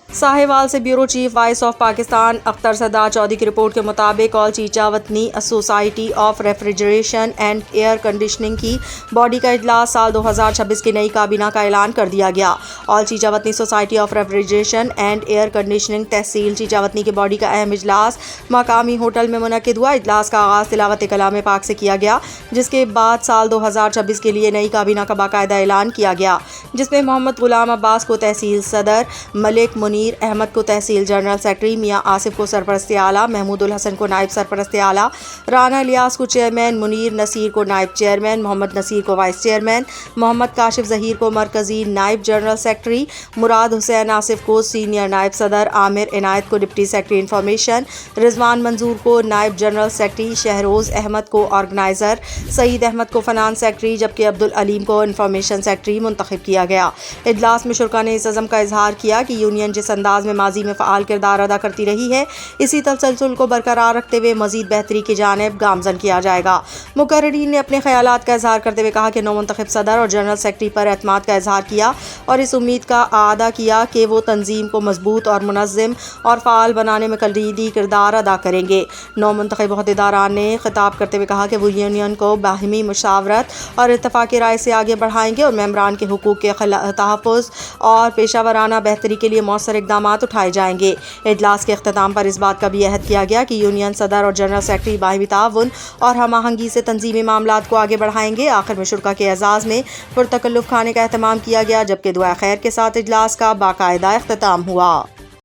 साहिवाल से bureau chief voice of Pakistan Akhtar Sardar Chaudhry की report के मुताबिक all Chicha Watni society of refrigeration and air conditioning की बॉडी का इजलास साल 2026 की नई काबीना का ऐलान कर दिया गया। All Chicha Watni society of refrigeration and air conditioning तहसील चीचा वतनी की बॉडी का अहम इजलास मकामी होटल में मुनक्किद हुआ। इजलास का आगाज़ तिलावत कलाम पाक से किया गया, जिसके बाद साल 2026 के लिए नई काबीना का बाकायदा ऐलान किया गया, जिसमें मोहम्मद गुलाम अब्बास को तहसील सदर, मलिक मुनीर अहमद को तहसील जनरल सेक्रेटरी, मियां आसिफ को सरपरस्त आला, महमूदुल हसन को नायब सरपरस्त आला, राना इलियास को चेयरमैन, मुनीर नसीर को नायब चेयरमैन, मोहम्मद नसीर को वाइस चेयरमैन, मोहम्मद काशिफ ज़हीर को मरकज़ी नायब जनरल सेक्रेटरी, मुराद हुसैन आसिफ को सीनियर नायब सदर, आमिर इनायत को डिप्टी सेक्रेटरी इंफॉर्मेशन, रिजवान मंजूर को नायब जनरल सेक्रेटरी, शहरोज़ अहमद को ऑर्गेनाइज़र, सईद अहमद को फ़नान सेक्रेटरी, जबकि अब्दुल अलीम को इंफॉर्मेशन सेक्रेटरी मुंतखब किया गया। इजलास में शुरा ने इस अज़म का इजहार किया कि यूनियन जिस अंदाज में माजी में फ़आल किरदार अदा करती रही है, इसी तसलसल को बरकरार रखते हुए मज़ीद बेहतरी की जानिब गामज़न किया जाएगा। मुकर्रिरीन ने अपने ख़यालात का इजहार करते हुए कहा कि नौमुंतखब सदर और जनरल सेक्रेटरी पर एतमाद का इजहार किया और इस उम्मीद का आदा किया कि वो तंजीम को मजबूत और मुनज़्ज़म और फ़आल बनाने में कलीदी किरदार अदा करेंगे। नौमुंतखब अहदेदारान ने खिताब करते हुए कहा कि वो यूनियन को बाहिमी मुशावरत और इत्तफ़ाक़ी राय से आगे बढ़ाएंगे और मेंबरान के हुकूक़ के तहफ़्फ़ुज़ और पेशावराना बेहतरी के लिए मौसर इक़दामात उठाए जाएंगे। इजलास के अख्ताम पर इस बात का भी अहद किया गया कि यूनियन सदर और जनरल सेक्रेटरी बाहिमी ताउन और हम आहंगी से तंजीमी मामलात को आगे बढ़ाएंगे। आखिर में शुरा के एजाज़ में पुरतकल्लुफ़ खाने का एहतमाम किया गया, जबकि दुआ खैर के साथ इजलास का बाकायदा अख्ताम हुआ।